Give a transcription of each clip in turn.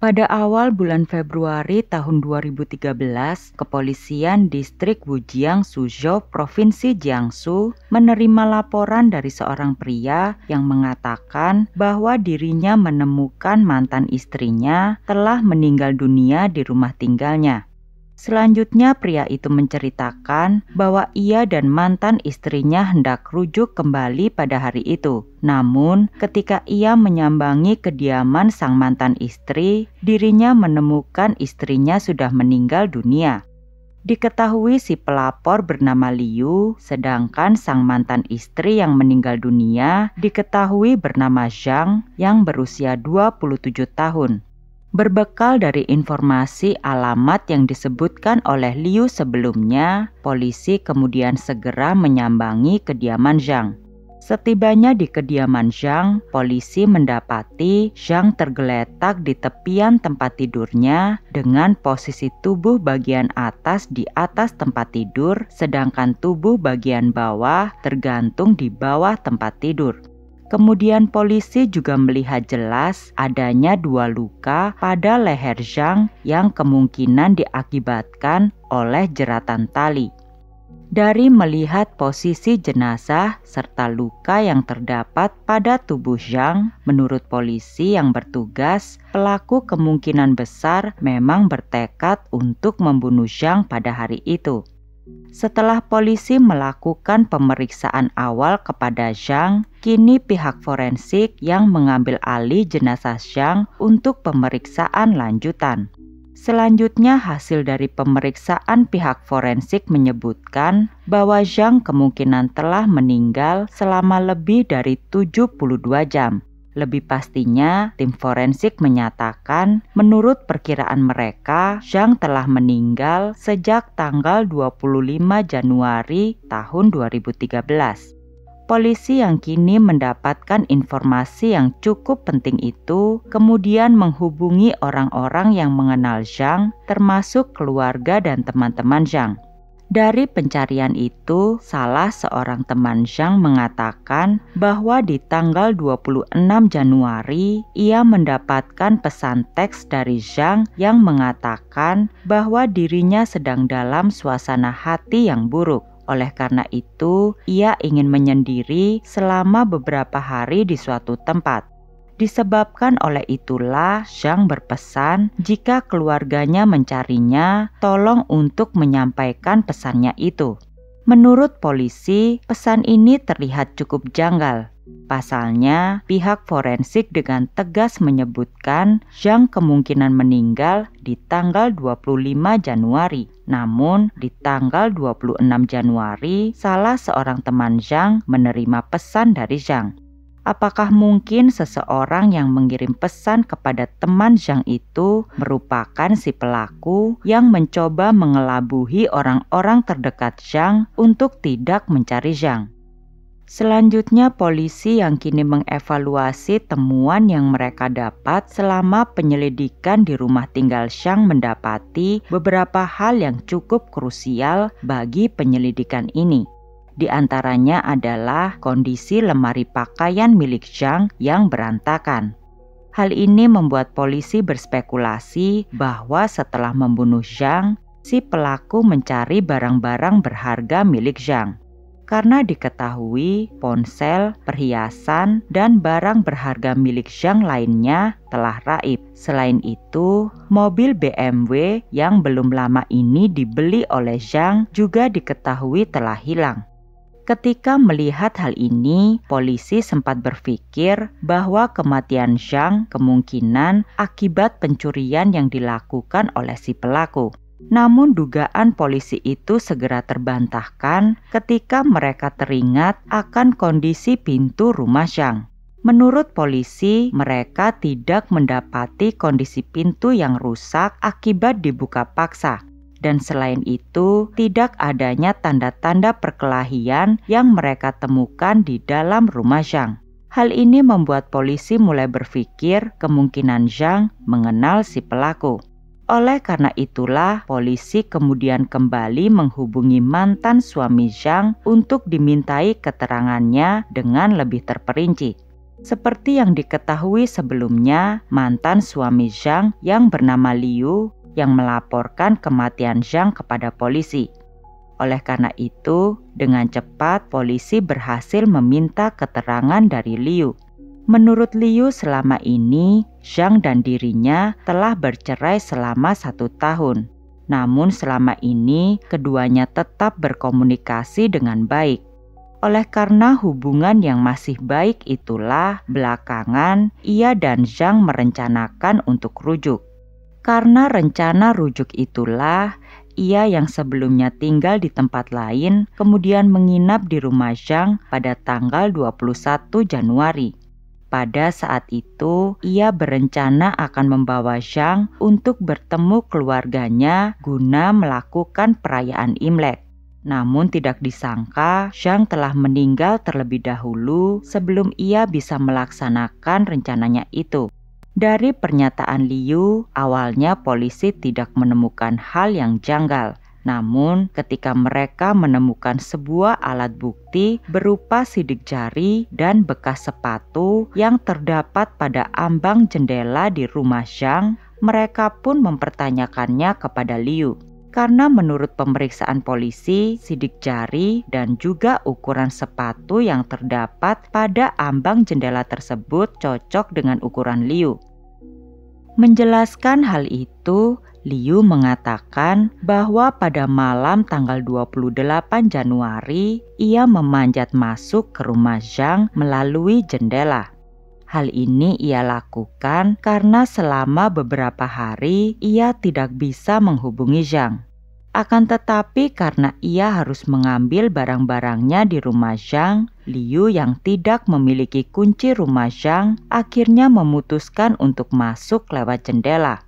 Pada awal bulan Februari tahun 2013, Kepolisian Distrik Wujiang Suzhou, Provinsi Jiangsu, menerima laporan dari seorang pria yang mengatakan bahwa dirinya menemukan mantan istrinya telah meninggal dunia di rumah tinggalnya. Selanjutnya pria itu menceritakan bahwa ia dan mantan istrinya hendak rujuk kembali pada hari itu. Namun, ketika ia menyambangi kediaman sang mantan istri, dirinya menemukan istrinya sudah meninggal dunia. Diketahui si pelapor bernama Liu, sedangkan sang mantan istri yang meninggal dunia diketahui bernama Zhang yang berusia 27 tahun. Berbekal dari informasi alamat yang disebutkan oleh Liu sebelumnya, polisi kemudian segera menyambangi kediaman Zhang. Setibanya di kediaman Zhang, polisi mendapati Zhang tergeletak di tepian tempat tidurnya dengan posisi tubuh bagian atas di atas tempat tidur, sedangkan tubuh bagian bawah tergantung di bawah tempat tidur. Kemudian polisi juga melihat jelas adanya 2 luka pada leher Zhang yang kemungkinan diakibatkan oleh jeratan tali. Dari melihat posisi jenazah serta luka yang terdapat pada tubuh Zhang, menurut polisi yang bertugas, pelaku kemungkinan besar memang bertekad untuk membunuh Zhang pada hari itu. Setelah polisi melakukan pemeriksaan awal kepada Zhang, kini pihak forensik yang mengambil alih jenazah Zhang untuk pemeriksaan lanjutan. Selanjutnya hasil dari pemeriksaan pihak forensik menyebutkan bahwa Zhang kemungkinan telah meninggal selama lebih dari 72 jam. Lebih pastinya, tim forensik menyatakan menurut perkiraan mereka, Zhang telah meninggal sejak tanggal 25 Januari tahun 2013. Polisi yang kini mendapatkan informasi yang cukup penting itu kemudian menghubungi orang-orang yang mengenal Zhang, termasuk keluarga dan teman-teman Zhang. Dari pencarian itu, salah seorang teman Zhang mengatakan bahwa di tanggal 26 Januari, ia mendapatkan pesan teks dari Zhang yang mengatakan bahwa dirinya sedang dalam suasana hati yang buruk. Oleh karena itu, ia ingin menyendiri selama beberapa hari di suatu tempat. Disebabkan oleh itulah, Zhang berpesan jika keluarganya mencarinya, tolong untuk menyampaikan pesannya itu. Menurut polisi, pesan ini terlihat cukup janggal. Pasalnya, pihak forensik dengan tegas menyebutkan Zhang kemungkinan meninggal di tanggal 25 Januari. Namun, di tanggal 26 Januari, salah seorang teman Zhang menerima pesan dari Zhang. Apakah mungkin seseorang yang mengirim pesan kepada teman Zhang itu merupakan si pelaku yang mencoba mengelabuhi orang-orang terdekat Zhang untuk tidak mencari Zhang? Selanjutnya, polisi yang kini mengevaluasi temuan yang mereka dapat selama penyelidikan di rumah tinggal Zhang mendapati beberapa hal yang cukup krusial bagi penyelidikan ini. Di antaranya adalah kondisi lemari pakaian milik Zhang yang berantakan. Hal ini membuat polisi berspekulasi bahwa setelah membunuh Zhang, si pelaku mencari barang-barang berharga milik Zhang. Karena diketahui ponsel, perhiasan, dan barang berharga milik Zhang lainnya telah raib. Selain itu, mobil BMW yang belum lama ini dibeli oleh Zhang juga diketahui telah hilang. Ketika melihat hal ini, polisi sempat berpikir bahwa kematian Zhang kemungkinan akibat pencurian yang dilakukan oleh si pelaku. Namun dugaan polisi itu segera terbantahkan ketika mereka teringat akan kondisi pintu rumah Zhang. Menurut polisi, mereka tidak mendapati kondisi pintu yang rusak akibat dibuka paksa. Dan selain itu, tidak adanya tanda-tanda perkelahian yang mereka temukan di dalam rumah Zhang. Hal ini membuat polisi mulai berpikir kemungkinan Zhang mengenal si pelaku. Oleh karena itulah, polisi kemudian kembali menghubungi mantan suami Zhang untuk dimintai keterangannya dengan lebih terperinci. Seperti yang diketahui sebelumnya, mantan suami Zhang yang bernama Liu yang melaporkan kematian Zhang kepada polisi. Oleh karena itu, dengan cepat polisi berhasil meminta keterangan dari Liu. Menurut Liu, selama ini Zhang dan dirinya telah bercerai selama 1 tahun. Namun selama ini keduanya tetap berkomunikasi dengan baik. Oleh karena hubungan yang masih baik itulah, belakangan ia dan Zhang merencanakan untuk rujuk. Karena rencana rujuk itulah, ia yang sebelumnya tinggal di tempat lain kemudian menginap di rumah Zhang pada tanggal 21 Januari. Pada saat itu, ia berencana akan membawa Zhang untuk bertemu keluarganya guna melakukan perayaan Imlek. Namun tidak disangka, Zhang telah meninggal terlebih dahulu sebelum ia bisa melaksanakan rencananya itu. Dari pernyataan Liu, awalnya polisi tidak menemukan hal yang janggal. Namun, ketika mereka menemukan sebuah alat bukti berupa sidik jari dan bekas sepatu yang terdapat pada ambang jendela di rumah Zhang, mereka pun mempertanyakannya kepada Liu. Karena menurut pemeriksaan polisi, sidik jari dan juga ukuran sepatu yang terdapat pada ambang jendela tersebut cocok dengan ukuran Liu. Menjelaskan hal itu, Liu mengatakan bahwa pada malam tanggal 28 Januari, ia memanjat masuk ke rumah Zhang melalui jendela. Hal ini ia lakukan karena selama beberapa hari ia tidak bisa menghubungi Zhang. Akan tetapi karena ia harus mengambil barang-barangnya di rumah Zhang, Liu yang tidak memiliki kunci rumah Zhang akhirnya memutuskan untuk masuk lewat jendela.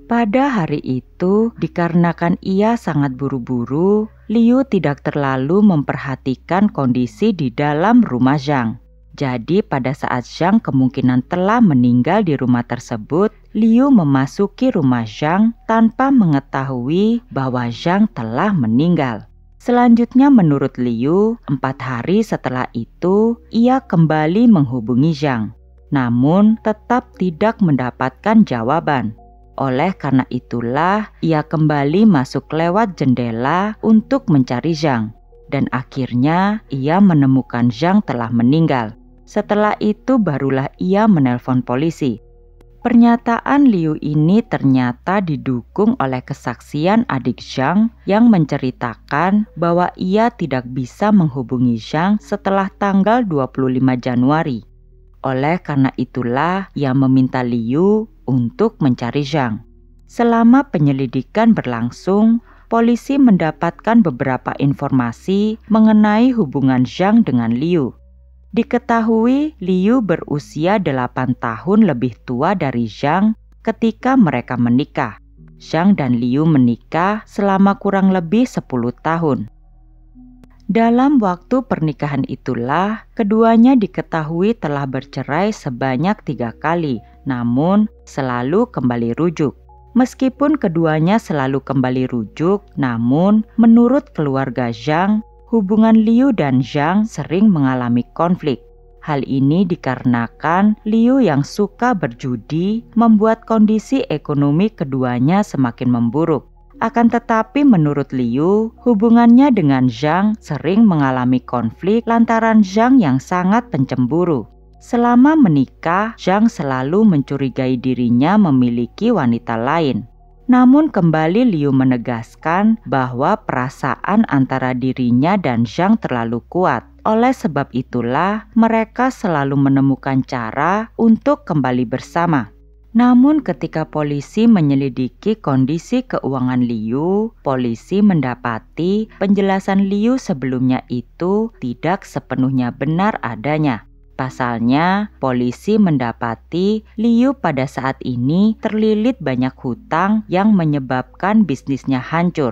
Pada hari itu, dikarenakan ia sangat buru-buru, Liu tidak terlalu memperhatikan kondisi di dalam rumah Zhang. Jadi pada saat Zhang kemungkinan telah meninggal di rumah tersebut, Liu memasuki rumah Zhang tanpa mengetahui bahwa Zhang telah meninggal. Selanjutnya menurut Liu, 4 hari setelah itu, ia kembali menghubungi Zhang. Namun tetap tidak mendapatkan jawaban. Oleh karena itulah, ia kembali masuk lewat jendela untuk mencari Zhang. Dan akhirnya ia menemukan Zhang telah meninggal. Setelah itu barulah ia menelpon polisi. Pernyataan Liu ini ternyata didukung oleh kesaksian adik Zhang yang menceritakan bahwa ia tidak bisa menghubungi Zhang setelah tanggal 25 Januari. Oleh karena itulah ia meminta Liu untuk mencari Zhang. Selama penyelidikan berlangsung, polisi mendapatkan beberapa informasi mengenai hubungan Zhang dengan Liu. Diketahui Liu berusia 8 tahun lebih tua dari Zhang ketika mereka menikah. Zhang dan Liu menikah selama kurang lebih 10 tahun. Dalam waktu pernikahan itulah, keduanya diketahui telah bercerai sebanyak 3 kali, namun selalu kembali rujuk. Meskipun keduanya selalu kembali rujuk, namun menurut keluarga Zhang, hubungan Liu dan Zhang sering mengalami konflik. Hal ini dikarenakan Liu yang suka berjudi membuat kondisi ekonomi keduanya semakin memburuk. Akan tetapi menurut Liu, hubungannya dengan Zhang sering mengalami konflik lantaran Zhang yang sangat pencemburu. Selama menikah, Zhang selalu mencurigai dirinya memiliki wanita lain. Namun kembali Liu menegaskan bahwa perasaan antara dirinya dan Zhang terlalu kuat. Oleh sebab itulah mereka selalu menemukan cara untuk kembali bersama. Namun ketika polisi menyelidiki kondisi keuangan Liu, polisi mendapati penjelasan Liu sebelumnya itu tidak sepenuhnya benar adanya. Pasalnya, polisi mendapati Liu pada saat ini terlilit banyak hutang yang menyebabkan bisnisnya hancur.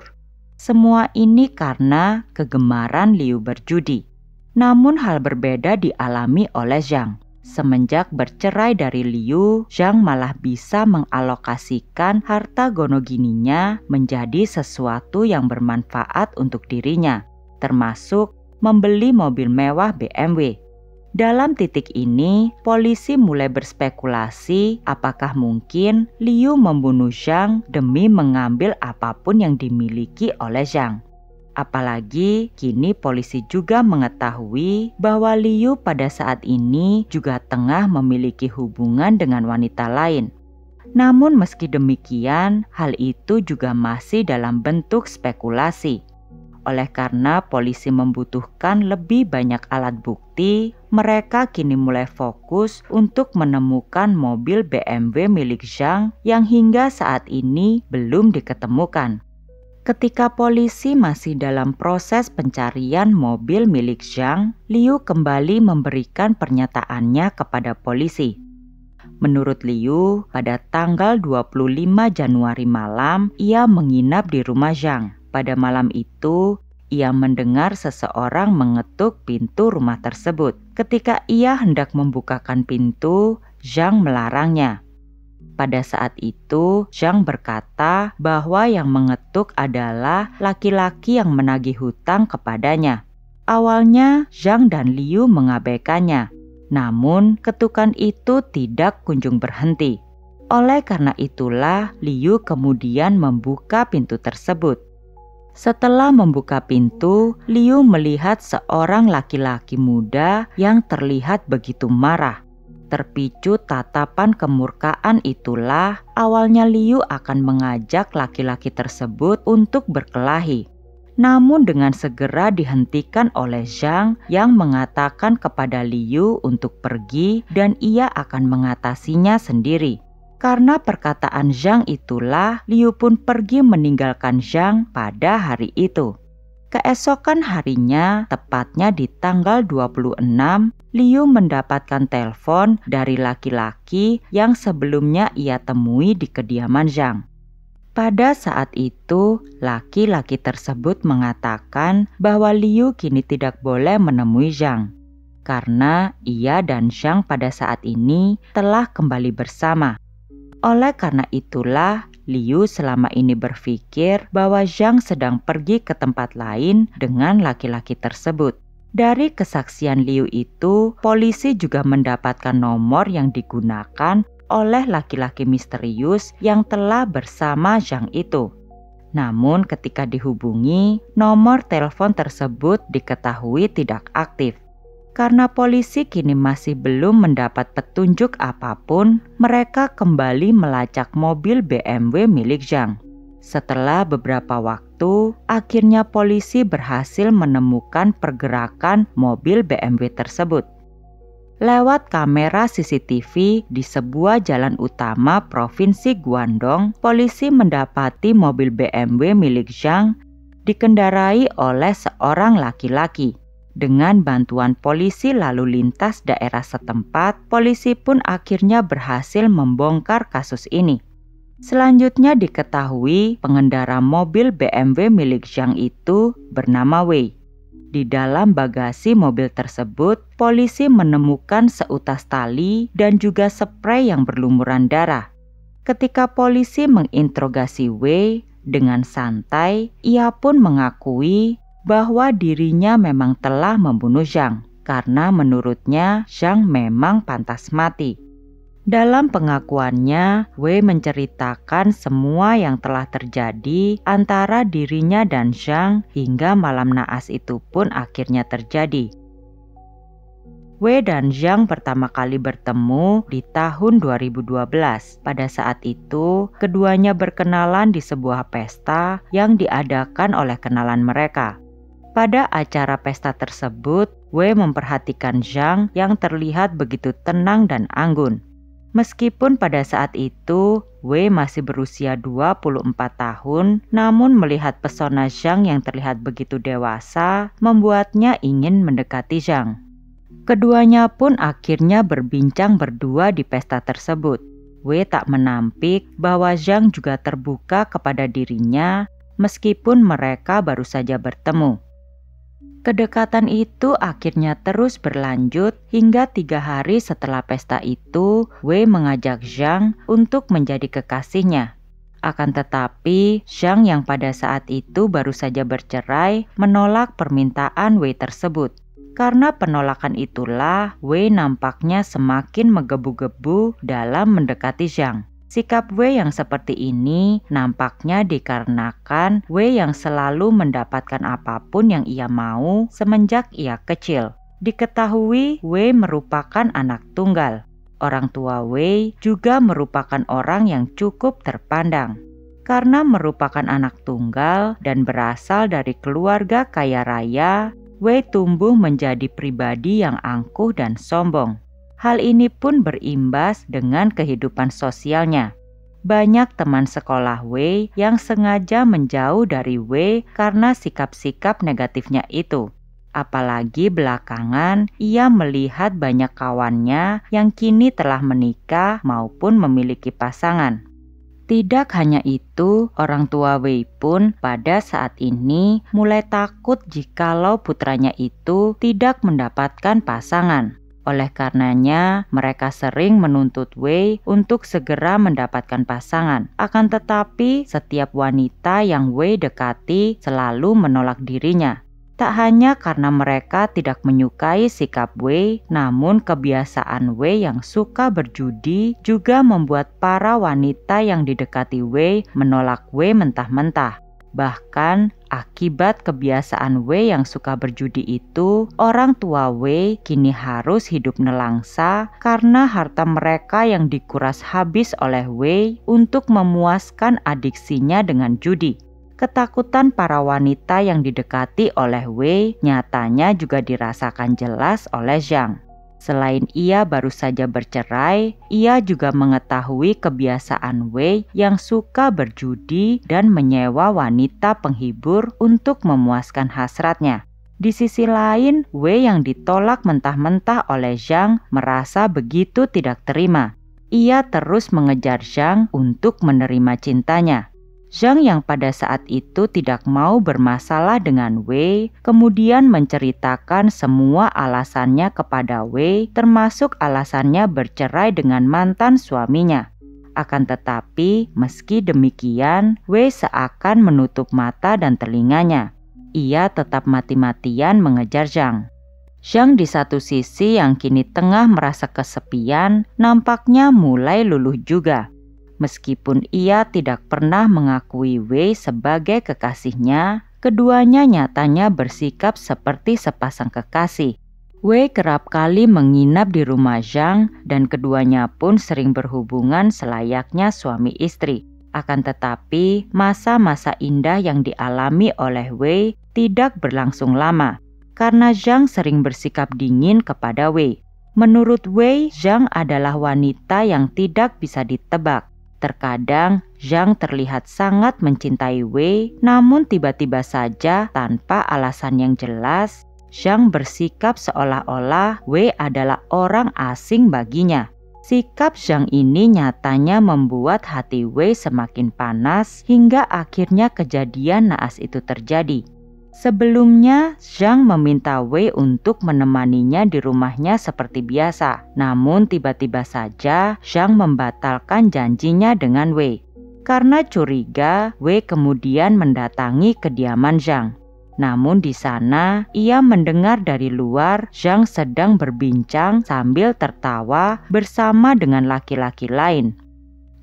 Semua ini karena kegemaran Liu berjudi. Namun hal berbeda dialami oleh Zhang. Semenjak bercerai dari Liu, Zhang malah bisa mengalokasikan harta gonogininya menjadi sesuatu yang bermanfaat untuk dirinya, termasuk membeli mobil mewah BMW. Dalam titik ini, polisi mulai berspekulasi apakah mungkin Liu membunuh Zhang demi mengambil apapun yang dimiliki oleh Zhang. Apalagi kini polisi juga mengetahui bahwa Liu pada saat ini juga tengah memiliki hubungan dengan wanita lain. Namun meski demikian, hal itu juga masih dalam bentuk spekulasi. Oleh karena polisi membutuhkan lebih banyak alat bukti, mereka kini mulai fokus untuk menemukan mobil BMW milik Zhang yang hingga saat ini belum diketemukan. Ketika polisi masih dalam proses pencarian mobil milik Zhang, Liu kembali memberikan pernyataannya kepada polisi. Menurut Liu, pada tanggal 25 Januari malam, ia menginap di rumah Zhang. Pada malam itu, ia mendengar seseorang mengetuk pintu rumah tersebut. Ketika ia hendak membukakan pintu, Zhang melarangnya. Pada saat itu, Zhang berkata bahwa yang mengetuk adalah laki-laki yang menagih hutang kepadanya. Awalnya, Zhang dan Liu mengabaikannya. Namun, ketukan itu tidak kunjung berhenti. Oleh karena itulah, Liu kemudian membuka pintu tersebut. Setelah membuka pintu, Liu melihat seorang laki-laki muda yang terlihat begitu marah. Terpicu tatapan kemurkaan itulah, awalnya Liu akan mengajak laki-laki tersebut untuk berkelahi. Namun dengan segera dihentikan oleh Zhang yang mengatakan kepada Liu untuk pergi dan ia akan mengatasinya sendiri. Karena perkataan Zhang itulah, Liu pun pergi meninggalkan Zhang pada hari itu. Keesokan harinya, tepatnya di tanggal 26, Liu mendapatkan telepon dari laki-laki yang sebelumnya ia temui di kediaman Zhang. Pada saat itu, laki-laki tersebut mengatakan bahwa Liu kini tidak boleh menemui Zhang, karena ia dan Zhang pada saat ini telah kembali bersama. Oleh karena itulah, Liu selama ini berpikir bahwa Zhang sedang pergi ke tempat lain dengan laki-laki tersebut. Dari kesaksian Liu itu, polisi juga mendapatkan nomor yang digunakan oleh laki-laki misterius yang telah bersama Zhang itu. Namun ketika dihubungi, nomor telepon tersebut diketahui tidak aktif. Karena polisi kini masih belum mendapat petunjuk apapun, mereka kembali melacak mobil BMW milik Zhang. Setelah beberapa waktu, akhirnya polisi berhasil menemukan pergerakan mobil BMW tersebut. Lewat kamera CCTV di sebuah jalan utama Provinsi Guangdong, polisi mendapati mobil BMW milik Zhang dikendarai oleh seorang laki-laki. Dengan bantuan polisi lalu lintas daerah setempat, polisi pun akhirnya berhasil membongkar kasus ini. Selanjutnya diketahui pengendara mobil BMW milik Zhang itu bernama Wei. Di dalam bagasi mobil tersebut, polisi menemukan seutas tali dan juga spray yang berlumuran darah. Ketika polisi menginterogasi Wei dengan santai, ia pun mengakui bahwa dirinya memang telah membunuh Zhang, karena menurutnya Zhang memang pantas mati. Dalam pengakuannya, Wei menceritakan semua yang telah terjadi antara dirinya dan Zhang hingga malam naas itu pun akhirnya terjadi. Wei dan Zhang pertama kali bertemu di tahun 2012. Pada saat itu, keduanya berkenalan di sebuah pesta yang diadakan oleh kenalan mereka. Pada acara pesta tersebut, Wei memperhatikan Zhang yang terlihat begitu tenang dan anggun. Meskipun pada saat itu, Wei masih berusia 24 tahun, namun melihat pesona Zhang yang terlihat begitu dewasa, membuatnya ingin mendekati Zhang. Keduanya pun akhirnya berbincang berdua di pesta tersebut. Wei tak menampik bahwa Zhang juga terbuka kepada dirinya, meskipun mereka baru saja bertemu. Kedekatan itu akhirnya terus berlanjut hingga 3 hari setelah pesta itu, Wei mengajak Zhang untuk menjadi kekasihnya. Akan tetapi, Zhang yang pada saat itu baru saja bercerai menolak permintaan Wei tersebut. Karena penolakan itulah, Wei nampaknya semakin menggebu-gebu dalam mendekati Zhang. Sikap Wei yang seperti ini nampaknya dikarenakan Wei yang selalu mendapatkan apapun yang ia mau semenjak ia kecil. Diketahui Wei merupakan anak tunggal. Orang tua Wei juga merupakan orang yang cukup terpandang. Karena merupakan anak tunggal dan berasal dari keluarga kaya raya, Wei tumbuh menjadi pribadi yang angkuh dan sombong. Hal ini pun berimbas dengan kehidupan sosialnya. Banyak teman sekolah Wei yang sengaja menjauh dari Wei karena sikap-sikap negatifnya itu. Apalagi belakangan ia melihat banyak kawannya yang kini telah menikah maupun memiliki pasangan. Tidak hanya itu, orang tua Wei pun pada saat ini mulai takut jikalau putranya itu tidak mendapatkan pasangan. Oleh karenanya, mereka sering menuntut Wei untuk segera mendapatkan pasangan. Akan tetapi, setiap wanita yang Wei dekati selalu menolak dirinya. Tak hanya karena mereka tidak menyukai sikap Wei, namun kebiasaan Wei yang suka berjudi juga membuat para wanita yang didekati Wei menolak Wei mentah-mentah. Bahkan akibat kebiasaan Wei yang suka berjudi itu, orang tua Wei kini harus hidup nelangsa karena harta mereka yang dikuras habis oleh Wei untuk memuaskan adiksinya dengan judi. Ketakutan para wanita yang didekati oleh Wei nyatanya juga dirasakan jelas oleh Zhang. Selain ia baru saja bercerai, ia juga mengetahui kebiasaan Wei yang suka berjudi dan menyewa wanita penghibur untuk memuaskan hasratnya. Di sisi lain, Wei yang ditolak mentah-mentah oleh Zhang merasa begitu tidak terima. Ia terus mengejar Zhang untuk menerima cintanya. Zhang yang pada saat itu tidak mau bermasalah dengan Wei, kemudian menceritakan semua alasannya kepada Wei, termasuk alasannya bercerai dengan mantan suaminya. Akan tetapi, meski demikian, Wei seakan menutup mata dan telinganya. Ia tetap mati-matian mengejar Zhang. Zhang di satu sisi yang kini tengah merasa kesepian, nampaknya mulai luluh juga. Meskipun ia tidak pernah mengakui Wei sebagai kekasihnya, keduanya nyatanya bersikap seperti sepasang kekasih. Wei kerap kali menginap di rumah Zhang dan keduanya pun sering berhubungan selayaknya suami istri. Akan tetapi, masa-masa indah yang dialami oleh Wei tidak berlangsung lama, karena Zhang sering bersikap dingin kepada Wei. Menurut Wei, Zhang adalah wanita yang tidak bisa ditebak. Terkadang Zhang terlihat sangat mencintai Wei, namun tiba-tiba saja tanpa alasan yang jelas, Zhang bersikap seolah-olah Wei adalah orang asing baginya. Sikap Zhang ini nyatanya membuat hati Wei semakin panas hingga akhirnya kejadian naas itu terjadi. Sebelumnya, Zhang meminta Wei untuk menemaninya di rumahnya seperti biasa. Namun tiba-tiba saja Zhang membatalkan janjinya dengan Wei. Karena curiga, Wei kemudian mendatangi kediaman Zhang. Namun di sana, ia mendengar dari luar Zhang sedang berbincang sambil tertawa bersama dengan laki-laki lain.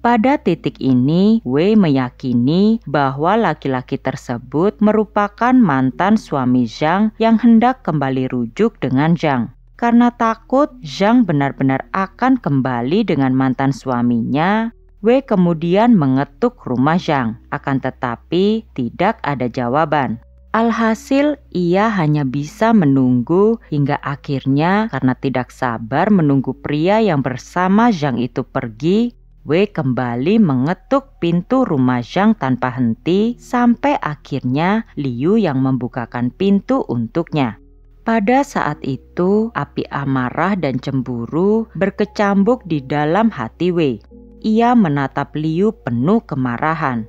Pada titik ini, Wei meyakini bahwa laki-laki tersebut merupakan mantan suami Zhang yang hendak kembali rujuk dengan Zhang. Karena takut Zhang benar-benar akan kembali dengan mantan suaminya, Wei kemudian mengetuk rumah Zhang. Akan tetapi tidak ada jawaban. Alhasil, ia hanya bisa menunggu hingga akhirnya karena tidak sabar menunggu pria yang bersama Zhang itu pergi, Wei kembali mengetuk pintu rumah Zhang tanpa henti sampai akhirnya Liu yang membukakan pintu untuknya. Pada saat itu, api amarah dan cemburu berkecambuk di dalam hati Wei. Ia menatap Liu penuh kemarahan.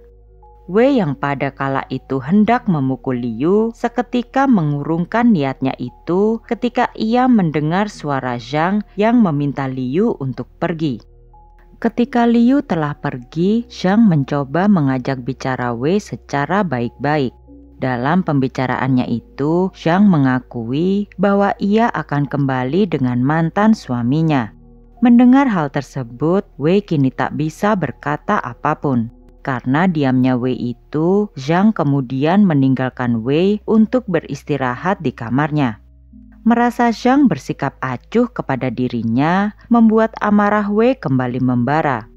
Wei yang pada kala itu hendak memukul Liu seketika mengurungkan niatnya itu ketika ia mendengar suara Zhang yang meminta Liu untuk pergi. Ketika Liu telah pergi, Zhang mencoba mengajak bicara Wei secara baik-baik. Dalam pembicaraannya itu, Zhang mengakui bahwa ia akan kembali dengan mantan suaminya. Mendengar hal tersebut, Wei kini tak bisa berkata apapun. Karena diamnya Wei itu, Zhang kemudian meninggalkan Wei untuk beristirahat di kamarnya. Merasa Zhang bersikap acuh kepada dirinya, membuat amarah Wei kembali membara.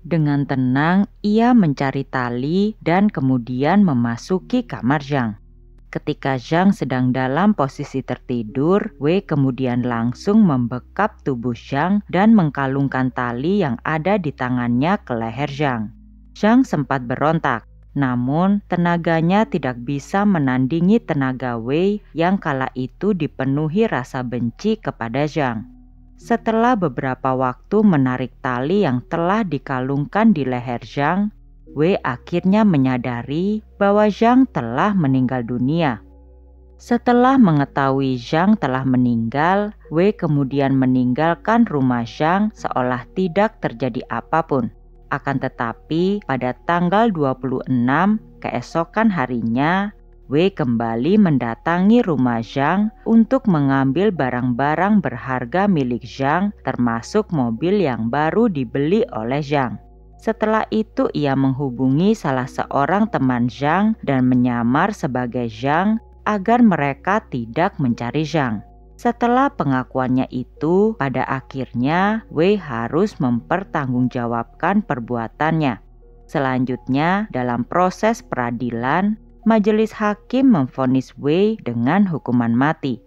Dengan tenang, ia mencari tali dan kemudian memasuki kamar Zhang. Ketika Zhang sedang dalam posisi tertidur, Wei kemudian langsung membekap tubuh Zhang dan mengkalungkan tali yang ada di tangannya ke leher Zhang. Zhang sempat berontak, namun tenaganya tidak bisa menandingi tenaga Wei yang kala itu dipenuhi rasa benci kepada Zhang. Setelah beberapa waktu menarik tali yang telah dikalungkan di leher Zhang, Wei akhirnya menyadari bahwa Zhang telah meninggal dunia. Setelah mengetahui Zhang telah meninggal, Wei kemudian meninggalkan rumah Zhang seolah tidak terjadi apapun. Akan tetapi pada tanggal 26 keesokan harinya, Wei kembali mendatangi rumah Zhang untuk mengambil barang-barang berharga milik Zhang, termasuk mobil yang baru dibeli oleh Zhang. Setelah itu ia menghubungi salah seorang teman Zhang dan menyamar sebagai Zhang agar mereka tidak mencari Zhang. Setelah pengakuannya itu, pada akhirnya Wei harus mempertanggungjawabkan perbuatannya. Selanjutnya, dalam proses peradilan, majelis hakim memvonis Wei dengan hukuman mati.